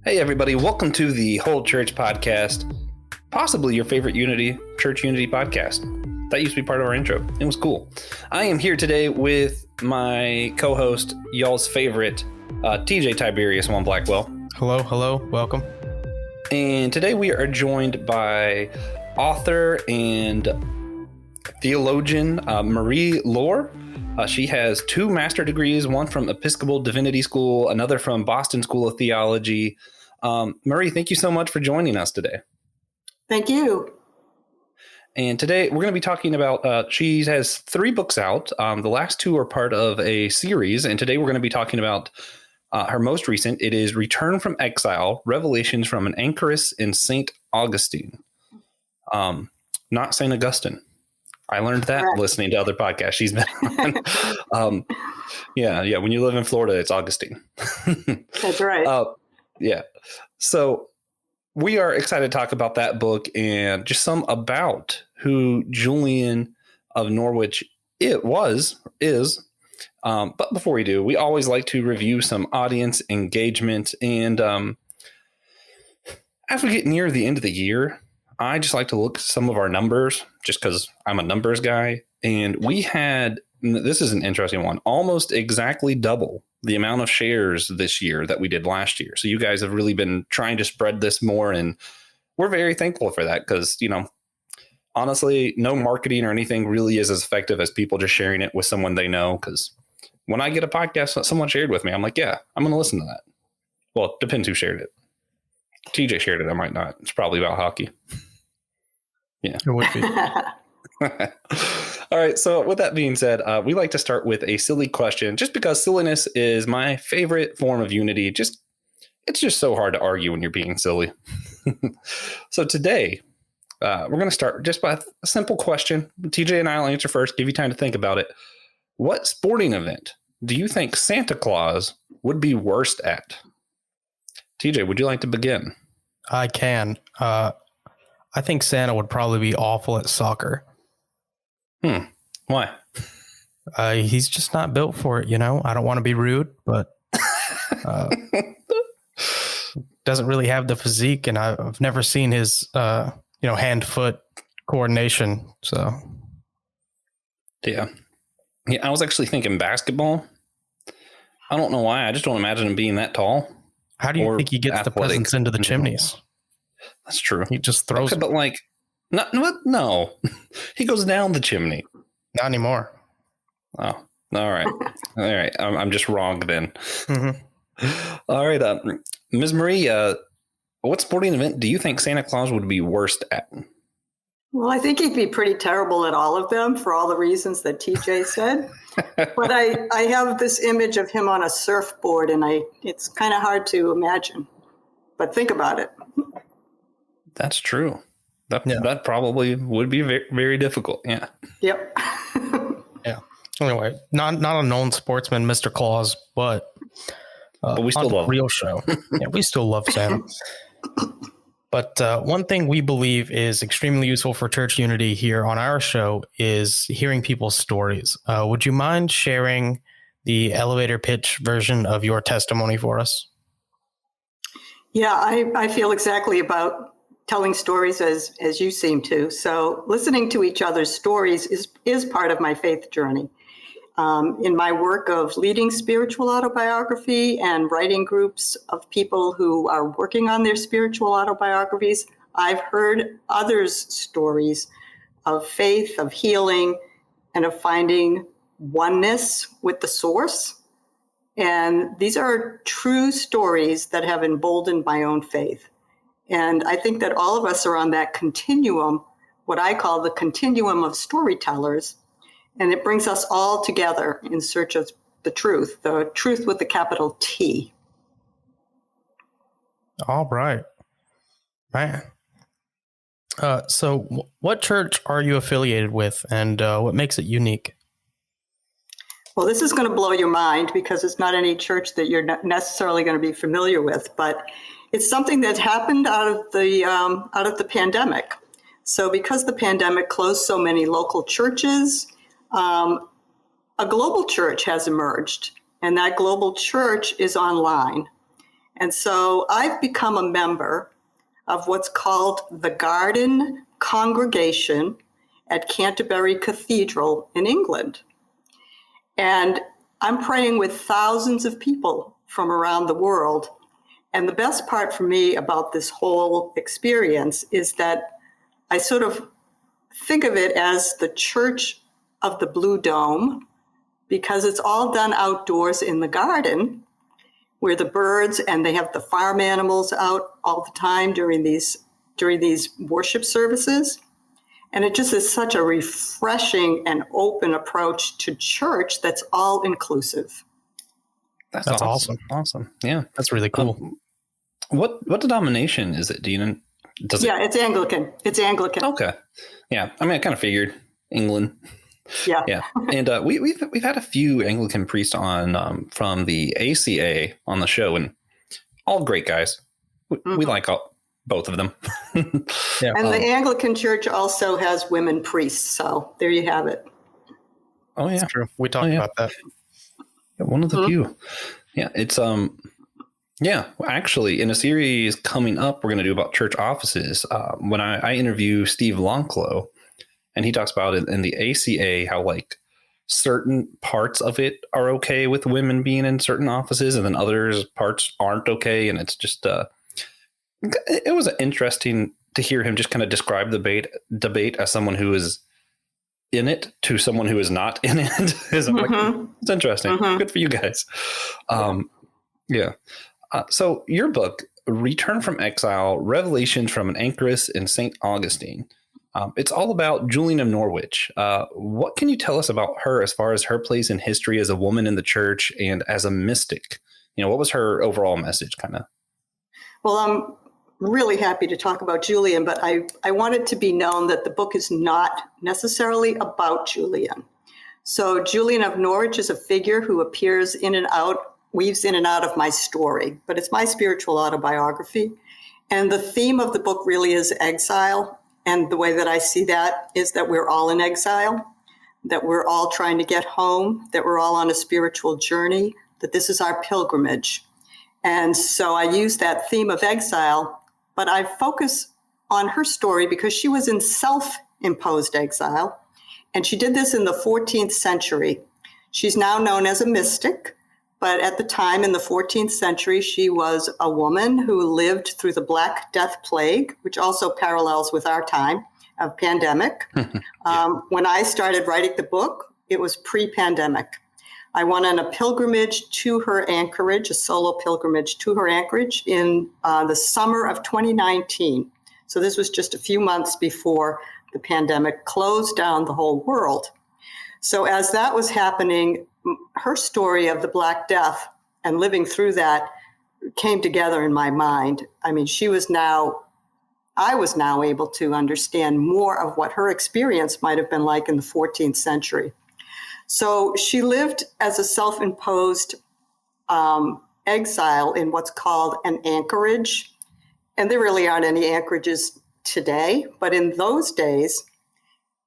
Hey everybody, welcome to the Whole Church podcast, possibly your favorite church unity podcast. That used to be part of our intro. It was cool. I am here today with my co-host, y'all's favorite, TJ Tiberius One Blackwell. Hello, welcome. And today we are joined by author and theologian Marie Laure. She has 2 master degrees, one from Episcopal Divinity School, another from Boston School of Theology. Marie, thank you so much for joining us today. Thank you. And today we're going to be talking about, she has 3 books out. The last 2 are part of a series. And today we're going to be talking about her most recent. It is Return from Exile, Revelations from an Anchoress in St. Augustine. Not St. Augustine. I learned that listening to other podcasts she's been on. Yeah. When you live in Florida, it's Augustine. That's right. Yeah. So we are excited to talk about that book and just some about who Julian of Norwich is. But before we do, we always like to review some audience engagement. And as we get near the end of the year, I just like to look at some of our numbers just because I'm a numbers guy. And we had, this is an interesting one, almost exactly double the amount of shares this year that we did last year. So you guys have really been trying to spread this more. And we're very thankful for that because, honestly, no marketing or anything really is as effective as people just sharing it with someone they know. Because when I get a podcast that someone shared with me, I'm like, yeah, I'm going to listen to that. Well, it depends who shared it. TJ shared it. I might not. It's probably about hockey. Yeah. It would be. All right. So with that being said, we like to start with a silly question just because silliness is my favorite form of unity. It's just so hard to argue when you're being silly. So today we're going to start just by a simple question. TJ and I will answer first, give you time to think about it. What sporting event do you think Santa Claus would be worst at? TJ, would you like to begin? I can. I think Santa would probably be awful at soccer. Why? He's just not built for it, I don't want to be rude, but doesn't really have the physique, and I've never seen his hand-foot coordination. So yeah, I was actually thinking basketball. I don't know why. I just don't imagine him being that tall. How do you think he gets the presents into the chimneys? That's true. He just throws it. But no. He goes down the chimney. Not anymore. Oh, all right. All right. I'm just wrong then. Mm-hmm. All right. Ms. Marie, what sporting event do you think Santa Claus would be worst at? Well, I think he'd be pretty terrible at all of them for all the reasons that TJ said. But I have this image of him on a surfboard, and it's kind of hard to imagine. But think about it. That's true. That probably would be very, very difficult. Yeah. Yep. Yeah. Anyway, not a known sportsman, Mr. Claus, but we still love real show. Yeah, we still love Santa. But one thing we believe is extremely useful for church unity here on our show is hearing people's stories. Would you mind sharing the elevator pitch version of your testimony for us? Yeah, I feel exactly about telling stories as you seem to. So listening to each other's stories is part of my faith journey. In my work of leading spiritual autobiography and writing groups of people who are working on their spiritual autobiographies, I've heard others' stories of faith, of healing, and of finding oneness with the source. And these are true stories that have emboldened my own faith. And I think that all of us are on that continuum, what I call the continuum of storytellers. And it brings us all together in search of the truth with the capital T. All right. Man. So what church are you affiliated with, and what makes it unique? Well, this is going to blow your mind because it's not any church that you're not necessarily going to be familiar with, but it's something that happened out of the pandemic. So because the pandemic closed so many local churches, a global church has emerged, and that global church is online. And so I've become a member of what's called the Garden Congregation at Canterbury Cathedral in England. And I'm praying with thousands of people from around the world. And the best part for me about this whole experience is that I sort of think of it as the Church of the Blue Dome, because it's all done outdoors in the garden where the birds, and they have the farm animals out all the time during these worship services. And it just is such a refreshing and open approach to church that's all inclusive. That's awesome. Awesome. Yeah. That's really cool. What denomination is it? Do you know? It's Anglican. It's Anglican. Okay. Yeah. I mean, I kind of figured England. Yeah. Yeah. And we've had a few Anglican priests on from the ACA on the show, and all great guys. We like both of them. Yeah. And the Anglican Church also has women priests. So there you have it. Oh, yeah. That's true. We talked about that. Yeah, one of the few. Yeah. It's, actually in a series coming up, we're going to do about church offices. When I interview Steve Lonclo, and he talks about it in the ACA, how like certain parts of it are okay with women being in certain offices, and then others parts aren't okay. And it's just, it was interesting to hear him just kind of describe the debate as someone who is in it to someone who is not in it. It's interesting. Good for you guys. So your book, Return from Exile, Revelations from an Anchoress in St. Augustine. It's all about Julian of Norwich. What can you tell us about her as far as her place in history as a woman in the church and as a mystic? What was her overall message kind of? Well, I'm really happy to talk about Julian, but I want it to be known that the book is not necessarily about Julian. So Julian of Norwich is a figure who appears weaves in and out of my story, but it's my spiritual autobiography. And the theme of the book really is exile. And the way that I see that is that we're all in exile, that we're all trying to get home, that we're all on a spiritual journey, that this is our pilgrimage. And so I use that theme of exile, but I focus on her story because she was in self-imposed exile. And she did this in the 14th century. She's now known as a mystic. But at the time in the 14th century, she was a woman who lived through the Black Death Plague, which also parallels with our time of pandemic. When I started writing the book, it was pre-pandemic. I went on a pilgrimage to her anchorage, a solo pilgrimage to her anchorage in the summer of 2019. So this was just a few months before the pandemic closed down the whole world. So as that was happening, her story of the Black Death and living through that came together in my mind. I mean, I was now able to understand more of what her experience might have been like in the 14th century. So she lived as a self-imposed exile in what's called an anchorage. And there really aren't any anchorages today, but in those days,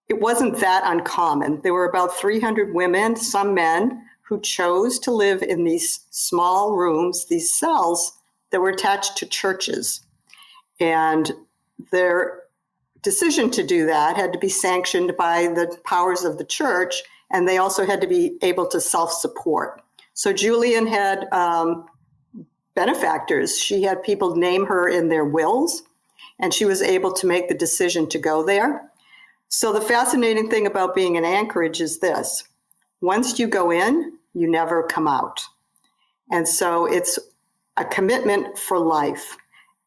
it wasn't that uncommon. There were about 300 women, some men, who chose to live in these small rooms, these cells that were attached to churches. And their decision to do that had to be sanctioned by the powers of the church, and they also had to be able to self-support. So Julian had benefactors. She had people name her in their wills, and she was able to make the decision to go there. So the fascinating thing about being an anchorage is this: once you go in, you never come out. And so it's a commitment for life.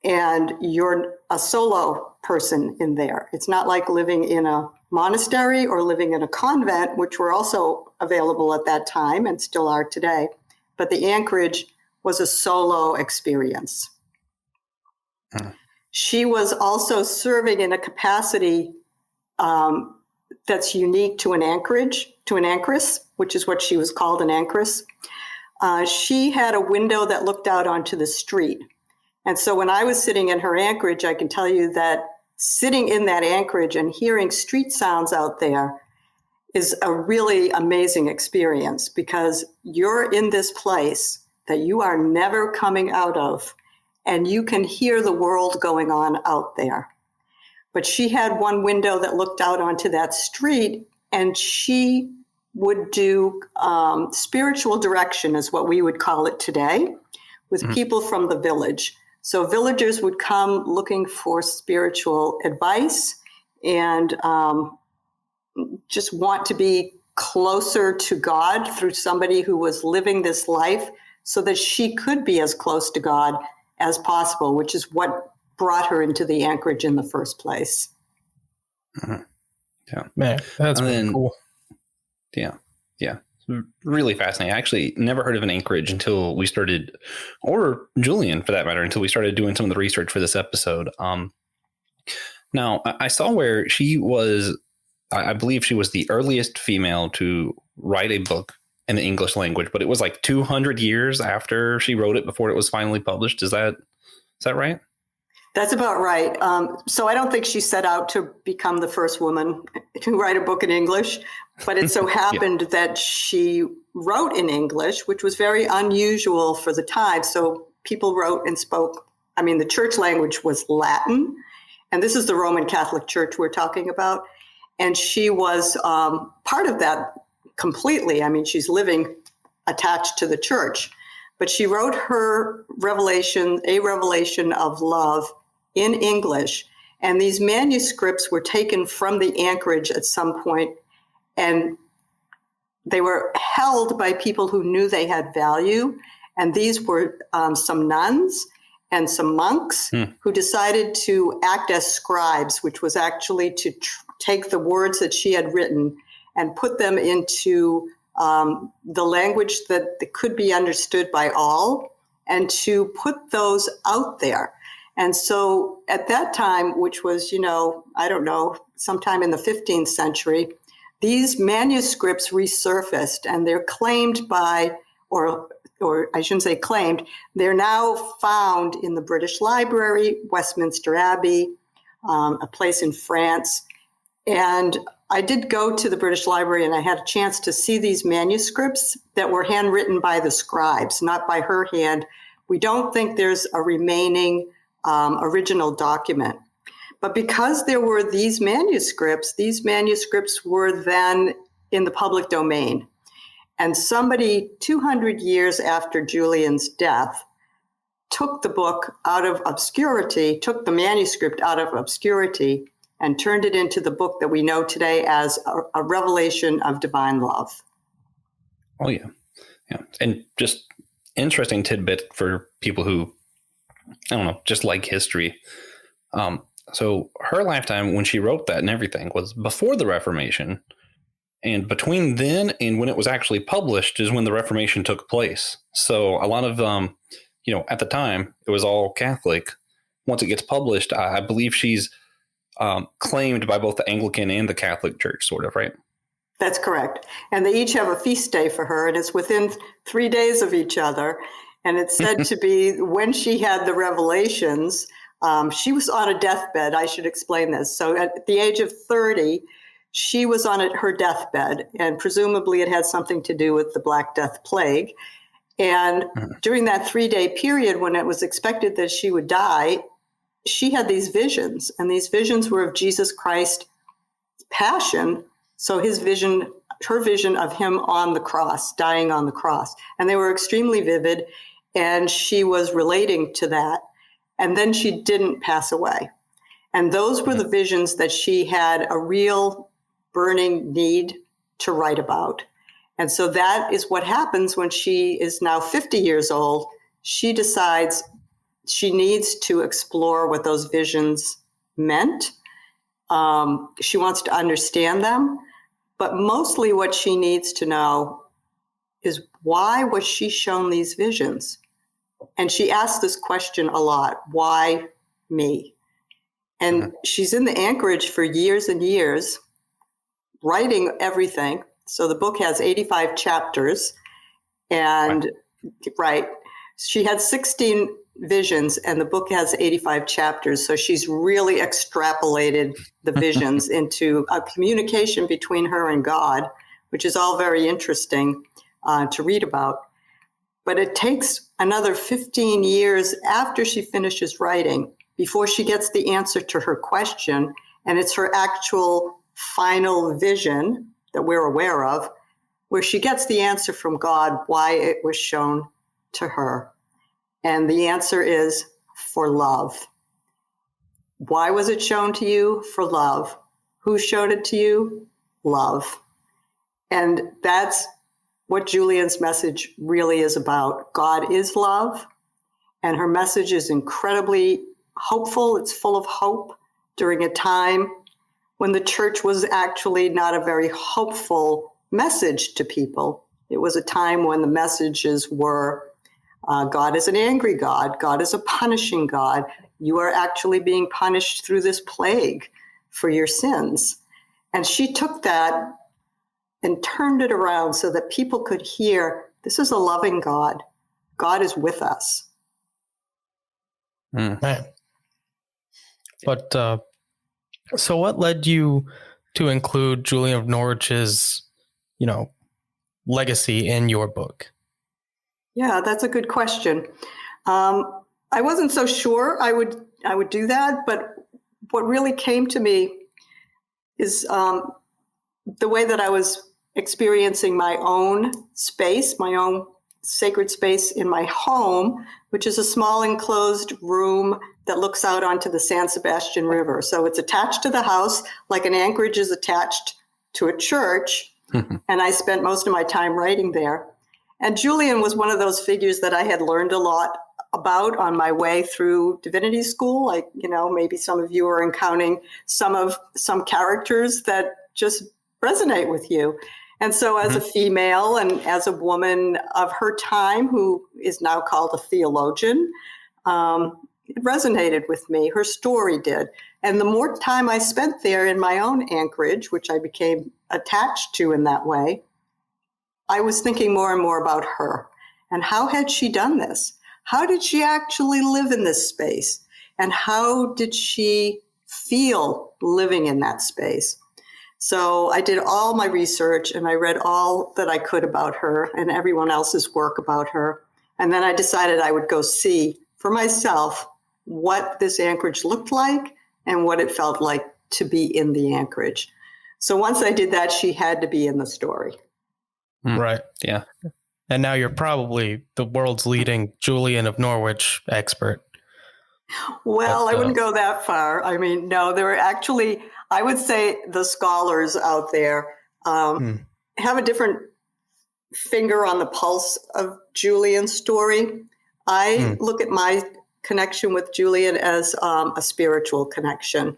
And you're a solo person in there. It's not like living in a monastery or living in a convent, which were also available at that time and still are today. But the anchorage was a solo experience. She was also serving in a capacity that's unique to an anchoress, which is what she was called, an anchoress. She had a window that looked out onto the street. And so when I was sitting in her anchorage, I can tell you that sitting in that anchorage and hearing street sounds out there is a really amazing experience, because you're in this place that you are never coming out of, and you can hear the world going on out there. But she had one window that looked out onto that street, and she would do spiritual direction, is what we would call it today, with people from the village. So villagers would come looking for spiritual advice and just want to be closer to God through somebody who was living this life so that she could be as close to God as possible, which is what brought her into the Anchorage in the first place. Yeah. Man, that's really cool. Yeah. Really fascinating. I actually never heard of an Anchorage until we started, or Julian for that matter, until we started doing some of the research for this episode. Now, I saw where she was, I believe she was the earliest female to write a book in the English language, but it was like 200 years after she wrote it before it was finally published. Is that right? That's about right. So I don't think she set out to become the first woman to write a book in English, but it so happened that she wrote in English, which was very unusual for the time. So people wrote and spoke. I mean, the church language was Latin, and this is the Roman Catholic Church we're talking about. And she was part of that completely. I mean, she's living attached to the church, but she wrote her revelation, a revelation of love, in English. And these manuscripts were taken from the Anchorage at some point, and they were held by people who knew they had value. And these were some nuns and some monks who decided to act as scribes, which was actually to take the words that she had written and put them into the language that could be understood by all, and to put those out there. And so at that time, which was, I don't know, sometime in the 15th century, these manuscripts resurfaced, and they're claimed by, or I shouldn't say claimed, they're now found in the British Library, Westminster Abbey, a place in France. And I did go to the British Library, and I had a chance to see these manuscripts that were handwritten by the scribes, not by her hand. We don't think there's a remaining original document. But because there were these manuscripts were then in the public domain. And somebody 200 years after Julian's death took the book out of obscurity, took the manuscript out of obscurity, and turned it into the book that we know today as a revelation of divine love. Oh, yeah. And just interesting tidbit for people who, I don't know, just like history. So her lifetime when she wrote that and everything was before the Reformation. And between then and when it was actually published is when the Reformation took place. So a lot of, at the time, it was all Catholic. Once it gets published, I believe she's claimed by both the Anglican and the Catholic Church, sort of, right? That's correct. And they each have a feast day for her, and it's within 3 days of each other. And it's said to be when she had the revelations, she was on a deathbed. I should explain this. So at the age of 30, she was on her deathbed, and presumably it had something to do with the Black Death plague. And during that 3-day period when it was expected that she would die, she had these visions, and these visions were of Jesus Christ's passion. So her vision of him on the cross, dying on the cross. And they were extremely vivid, and she was relating to that. And then she didn't pass away. And those were the visions that she had a real burning need to write about. And so that is what happens when she is now 50 years old. She decides she needs to explore what those visions meant. She wants to understand them. But mostly what she needs to know is, why was she shown these visions? And she asks this question a lot: why me? And she's in the Anchorage for years and years, writing everything. So the book has 85 chapters. And she had 16 visions, and the book has 85 chapters. So she's really extrapolated the visions into a communication between her and God, which is all very interesting to read about. But it takes another 15 years after she finishes writing before she gets the answer to her question. And it's her actual final vision that we're aware of, where she gets the answer from God why it was shown to her. And the answer is for love. Why was it shown to you? For love. Who showed it to you? Love. And that's what Julian's message really is about. God is love, and her message is incredibly hopeful. It's full of hope during a time when the church was actually not a very hopeful message to people. It was a time when the messages were, God is an angry God. God is a punishing God. You are actually being punished through this plague for your sins. And she took that and turned it around so that people could hear, this is a loving God. God is with us. Man. But so what led you to include Julian of Norwich's, legacy in your book? Yeah, that's a good question. I wasn't so sure I would do that, but what really came to me is the way that I was experiencing my own space, my own sacred space in my home, which is a small enclosed room that looks out onto the San Sebastian River. So it's attached to the house, like an anchorage is attached to a church. And I spent most of my time writing there. And Julian was one of those figures that I had learned a lot about on my way through divinity school. Like, maybe some of you are encountering some characters that just resonate with you. And so as a female and as a woman of her time, who is now called a theologian, it resonated with me. Her story did. And the more time I spent there in my own anchorage, which I became attached to in that way, I was thinking more and more about her. And how had she done this? How did she actually live in this space? And how did she feel living in that space? So I did all my research and I read all that I could about her and everyone else's work about her. And then I decided I would go see for myself what this anchorage looked like and what it felt like to be in the anchorage. So once I did that, she had to be in the story. Right. Yeah. And now you're probably the world's leading Julian of Norwich expert. Well, I wouldn't go that far. I mean, no, there are actually, I would say the scholars out there have a different finger on the pulse of Julian's story. I look at my connection with Julian as a spiritual connection.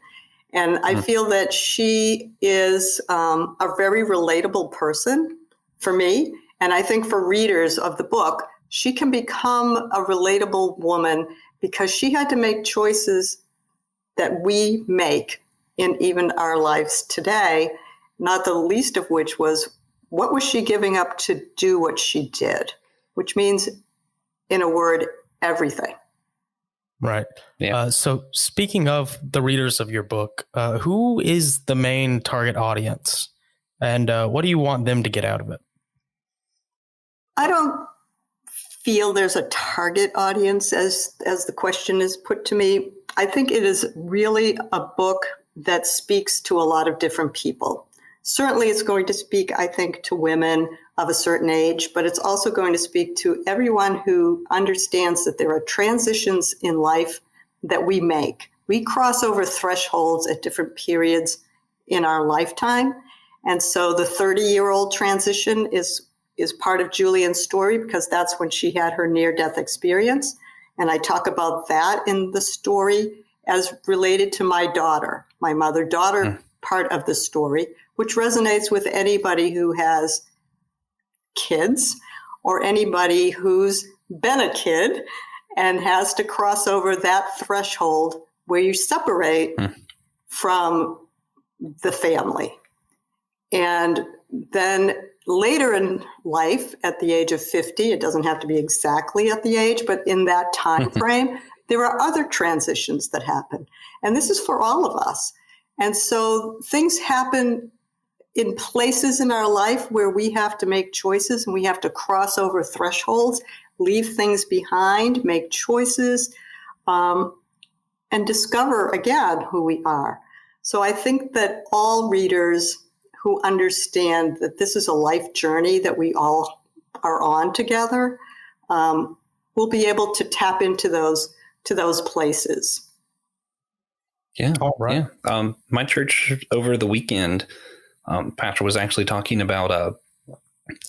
And I feel that she is a very relatable person for me. And I think for readers of the book, she can become a relatable woman because she had to make choices that we make in even our lives today, not the least of which was, what was she giving up to do what she did? Which means, in a word, everything. Right. Yeah. So speaking of the readers of your book, who is the main target audience? And what do you want them to get out of it? I don't feel there's a target audience as the question is put to me. I think it is really a book that speaks to a lot of different people. Certainly it's going to speak, I think, to women of a certain age, but it's also going to speak to everyone who understands that there are transitions in life that we make. We cross over thresholds at different periods in our lifetime. And so the 30-year-old transition is part of Julian's story because that's when she had her near-death experience. And I talk about that in the story as related to my daughter, my mother-daughter part of the story, which resonates with anybody who has kids or anybody who's been a kid and has to cross over that threshold where you separate from the family. And then later in life, at the age of 50, it doesn't have to be exactly at the age, but in that time frame, there are other transitions that happen. And this is for all of us. And so things happen in places in our life where we have to make choices and we have to cross over thresholds leave things behind, make choices, and discover again who we are. So I think that all readers who understand that this is a life journey that we all are on together will be able to tap into those places. Yeah. All right. Yeah. My church over the weekend, Pastor was actually talking about,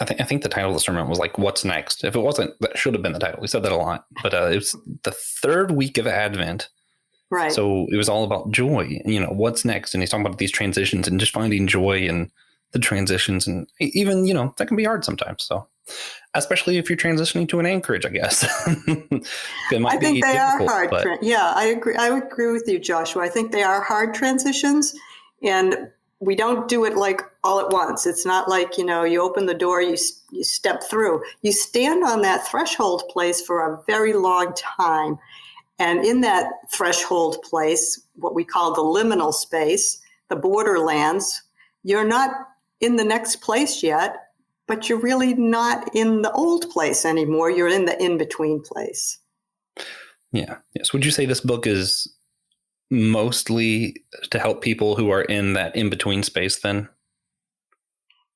I think the title of the sermon was like, "What's next?" If it wasn't, that should have been the title. We said that a lot, but it was the third week of Advent. Right. So it was all about joy, what's next. And he's talking about these transitions and just finding joy in the transitions. And even, that can be hard sometimes. So especially if you're transitioning to an anchorage, I guess. It might I think they are hard. but Yeah, I agree. I would agree with you, Joshua. I think they are hard transitions, and we don't do it like all at once. It's not like, you open the door, you step through. You stand on that threshold place for a very long time. And in that threshold place, what we call the liminal space, the borderlands, you're not in the next place yet, but you're really not in the old place anymore. You're in the in-between place. Yeah. Yes. Would you say this book is mostly to help people who are in that in-between space then?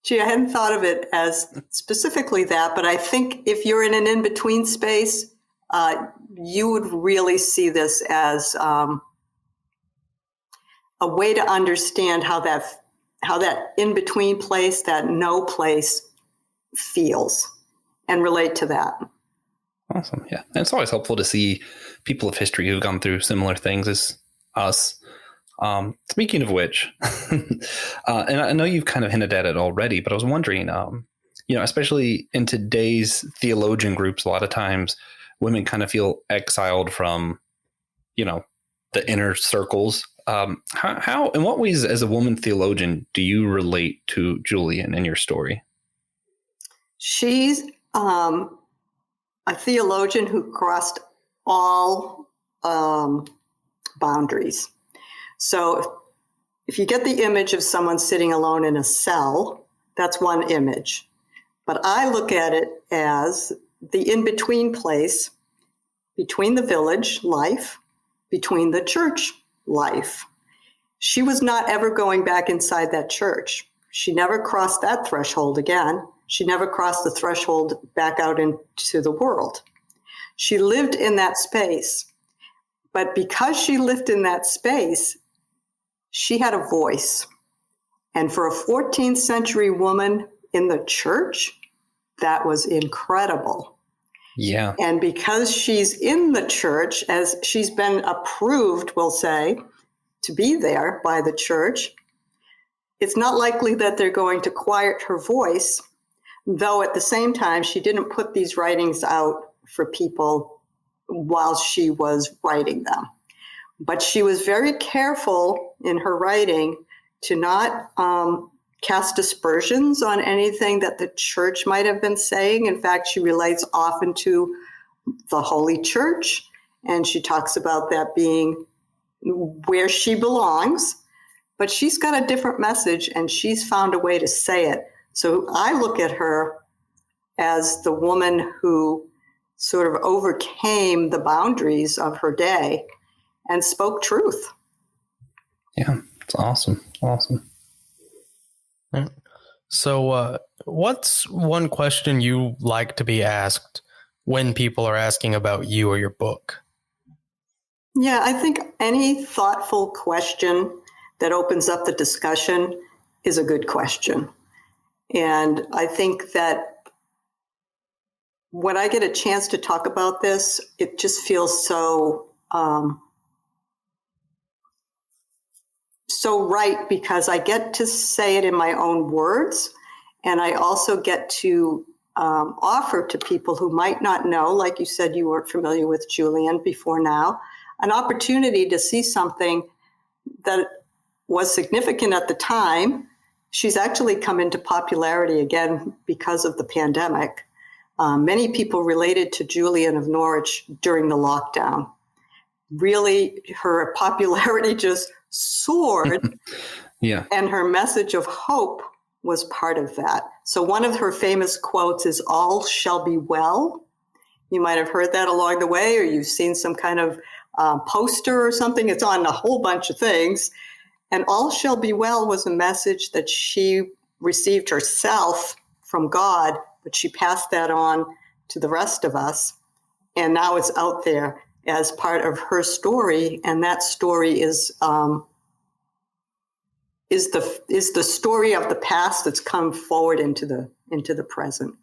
Gee, I hadn't thought of it as specifically that, but I think if you're in an in-between space, you would really see this as a way to understand how that in-between place, that no place, feels, and relate to that. Awesome. Yeah. And it's always helpful to see people of history who've gone through similar things as us. Speaking of which, and I know you've kind of hinted at it already, but I was wondering, especially in today's theologian groups, a lot of times women kind of feel exiled from, the inner circles. How, in what ways as a woman theologian do you relate to Julian in your story? She's a theologian who crossed all boundaries. So if you get the image of someone sitting alone in a cell, that's one image. But I look at it as the in-between place between the village life, between the church life. She was not ever going back inside that church. She never crossed that threshold again. She never crossed the threshold back out into the world. She lived in that space. But because she lived in that space, she had a voice. And for a 14th century woman in the church, that was incredible. Yeah. And because she's in the church, as she's been approved, we'll say, to be there by the church, it's not likely that they're going to quiet her voice, though at the same time, she didn't put these writings out for people while she was writing them. But she was very careful in her writing to not cast aspersions on anything that the church might have been saying. In fact, she relates often to the Holy Church, and she talks about that being where she belongs. But she's got a different message, and she's found a way to say it. So I look at her as the woman who sort of overcame the boundaries of her day and spoke truth. Yeah, it's awesome. Awesome. So what's one question you like to be asked when people are asking about you or your book? Yeah, I think any thoughtful question that opens up the discussion is a good question. And I think that when I get a chance to talk about this, it just feels so right, because I get to say it in my own words, and I also get to offer to people who might not know, like you said, you weren't familiar with Julian before now, an opportunity to see something that was significant at the time. She's actually come into popularity again because of the pandemic. Many people related to Julian of Norwich during the lockdown. Really, her popularity just soared. Yeah. And her message of hope was part of that. So one of her famous quotes is, "All shall be well." You might have heard that along the way, or you've seen some kind of poster or something. It's on a whole bunch of things. And All Shall Be Well was a message that she received herself from God, but she passed that on to the rest of us. And now it's out there as part of her story. And that story is the story of the past that's come forward into the present.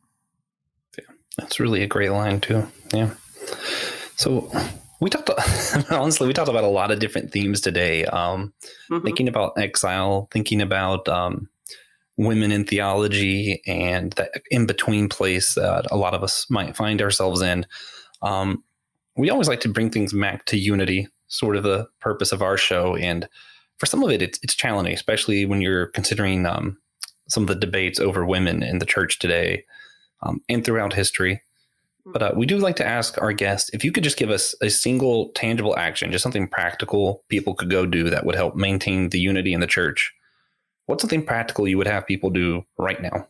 Yeah, that's really a great line too. Yeah. So we talked about a lot of different themes today. Thinking about exile, thinking about women in theology, and that in-between place that a lot of us might find ourselves in. We always like to bring things back to unity, sort of the purpose of our show. And for some of it, it's challenging, especially when you're considering some of the debates over women in the church today and throughout history. But we do like to ask our guests if you could just give us a single tangible action, just something practical people could go do that would help maintain the unity in the church. What's something practical you would have people do right now?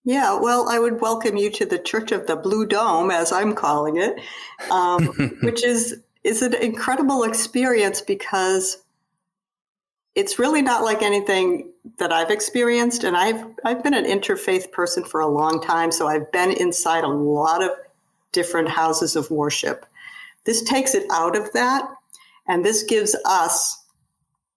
Yeah, well, I would welcome you to the Church of the Blue Dome, as I'm calling it, which is an incredible experience because it's really not like anything that I've experienced. And I've been an interfaith person for a long time, so I've been inside a lot of different houses of worship. This takes it out of that, and this gives us,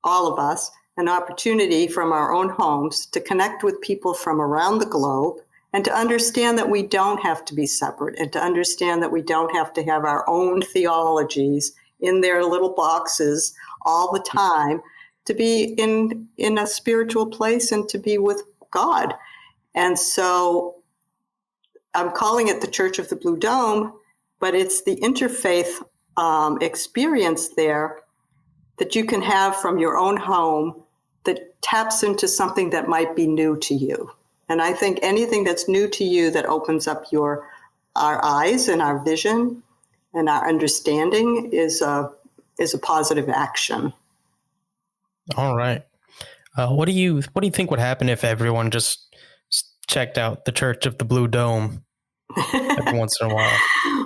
all of us, an opportunity from our own homes to connect with people from around the globe and to understand that we don't have to be separate and to understand that we don't have to have our own theologies in their little boxes all the time to be in a spiritual place and to be with God. And so I'm calling it the Church of the Blue Dome, but it's the interfaith experience there that you can have from your own home that taps into something that might be new to you. And I think anything that's new to you that opens up our eyes and our vision and our understanding is a positive action. All right. What do you think would happen if everyone just checked out the Church of the Blue Dome every once in a while?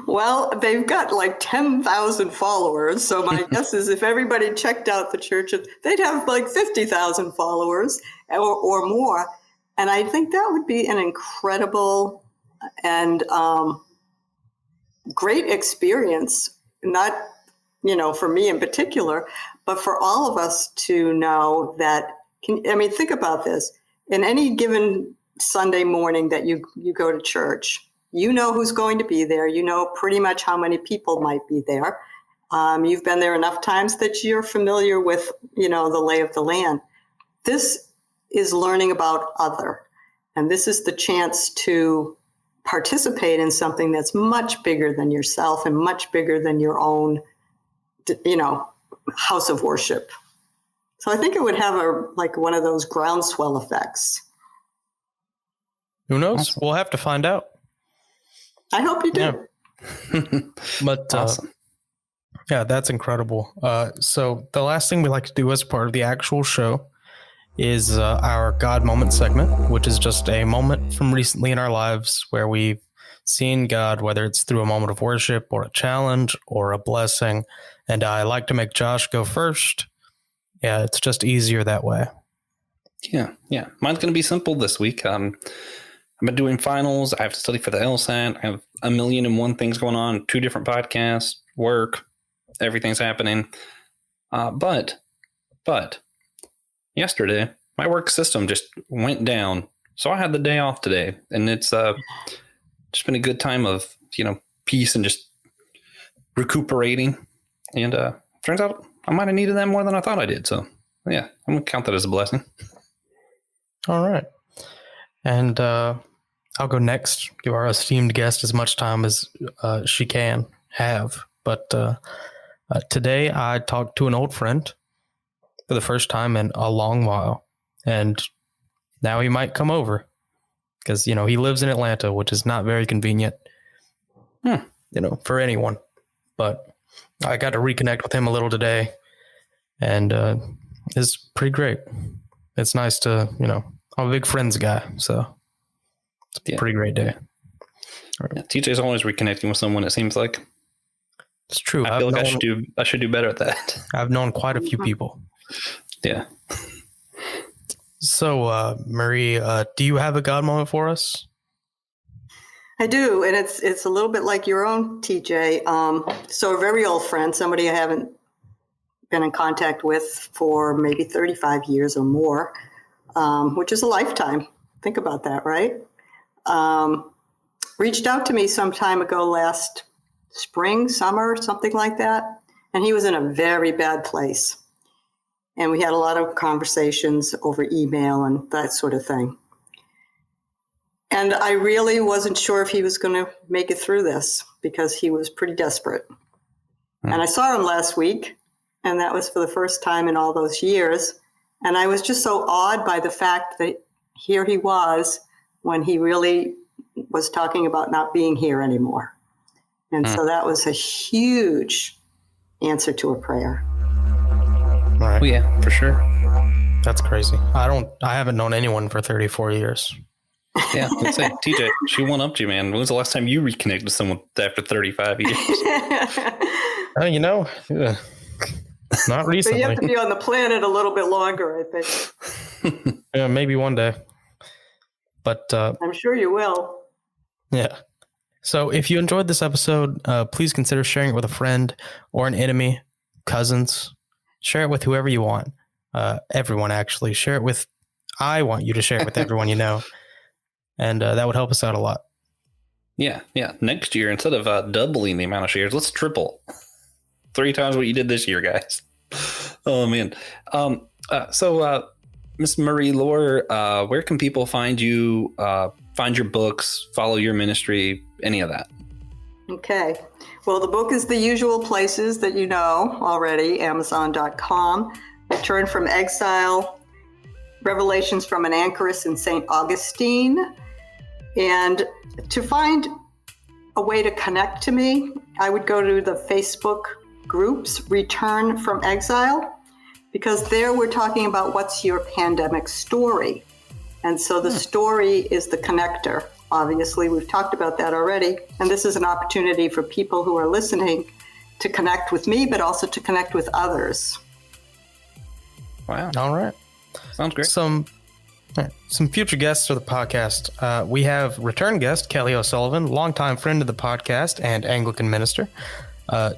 Well, they've got like 10,000 followers. So my guess is if everybody checked out the church, they'd have like 50,000 followers or more. And I think that would be an incredible and great experience, not, for me in particular, but for all of us to know that, think about this. In any given Sunday morning that you go to church, you know who's going to be there. You know pretty much how many people might be there. You've been there enough times that you're familiar with, the lay of the land. This is learning about other. And this is the chance to participate in something that's much bigger than yourself and much bigger than your own, house of worship. So I think it would have one of those groundswell effects. Who knows? We'll have to find out. I hope you do. Yeah. But awesome. Yeah, that's incredible. So the last thing we like to do as part of the actual show is our God Moment segment, which is just a moment from recently in our lives where we've seen God, whether it's through a moment of worship or a challenge or a blessing. And I like to make Josh go first. Yeah, it's just easier that way. Yeah. Mine's going to be simple this week. I've been doing finals. I have to study for the LSAT. I have 1,000,001 things going on, 2 different podcasts, work, everything's happening. But yesterday, my work system just went down. So I had the day off today. And it's just been a good time of, peace and just recuperating. And turns out I might have needed that more than I thought I did. So, yeah, I'm going to count that as a blessing. All right. And I'll go next, give our esteemed guest as much time as she can have. But today I talked to an old friend for the first time in a long while. And now he might come over because, he lives in Atlanta, which is not very convenient, for anyone. But I got to reconnect with him a little today, and it's pretty great. It's nice to, I'm a big Friends guy, so it's a pretty great day. Yeah, TJ's always reconnecting with someone, it seems like. It's true. I feel like I should do better at that. I've known quite a few people. Yeah. So, Marie, do you have a God moment for us? I do, and it's a little bit like your own, TJ. So a very old friend, somebody I haven't been in contact with for maybe 35 years or more, which is a lifetime. Think about that, right? Reached out to me some time ago last spring, summer, something like that. And he was in a very bad place. And we had a lot of conversations over email and that sort of thing. And I really wasn't sure if he was going to make it through this because he was pretty desperate. And I saw him last week, and that was for the first time in all those years. And I was just so awed by the fact that here he was when he really was talking about not being here anymore. And so that was a huge answer to a prayer. Right. Oh, yeah, for sure. That's crazy. I haven't known anyone for 34 years. Yeah, let's say, TJ, she one-upped you, man. When was the last time you reconnected with someone after 35 years? Not recently. But you have to be on the planet a little bit longer, I think. Yeah, maybe one day. But I'm sure you will. Yeah. So if you enjoyed this episode, please consider sharing it with a friend or an enemy, cousins. Share it with whoever you want. Everyone, actually. Share it with... I want you to share it with everyone you know. And that would help us out a lot. Yeah. Next year, instead of doubling the amount of shares, let's triple. 3 times what you did this year, guys. Oh, man. So, Miss Marie Laure, where can people find you, find your books, follow your ministry, any of that? Okay. Well, the book is the usual places that you know already, Amazon.com. Return from Exile, Revelations from an Anchoress in St. Augustine. And to find a way to connect to me, I would go to the Facebook groups, Return from Exile, because there we're talking about what's your pandemic story. And so the story is the connector. Obviously, we've talked about that already. And this is an opportunity for people who are listening to connect with me, but also to connect with others. Wow. All right. Sounds great. Some future guests for the podcast. We have return guest Kelly O'Sullivan, longtime friend of the podcast and Anglican minister.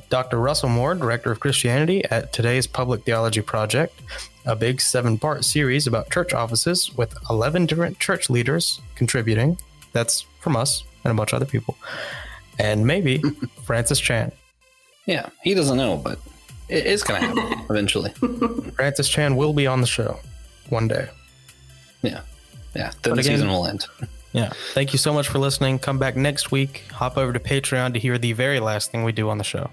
Dr. Russell Moore, Director of Christianity at Today's Public Theology Project, a big 7-part series about church offices with 11 different church leaders contributing. That's from us and a bunch of other people. And maybe Francis Chan. Yeah, he doesn't know, but it's going to happen eventually. Francis Chan will be on the show one day. Yeah. Then the season will end. Yeah. Thank you so much for listening. Come back next week. Hop over to Patreon to hear the very last thing we do on the show.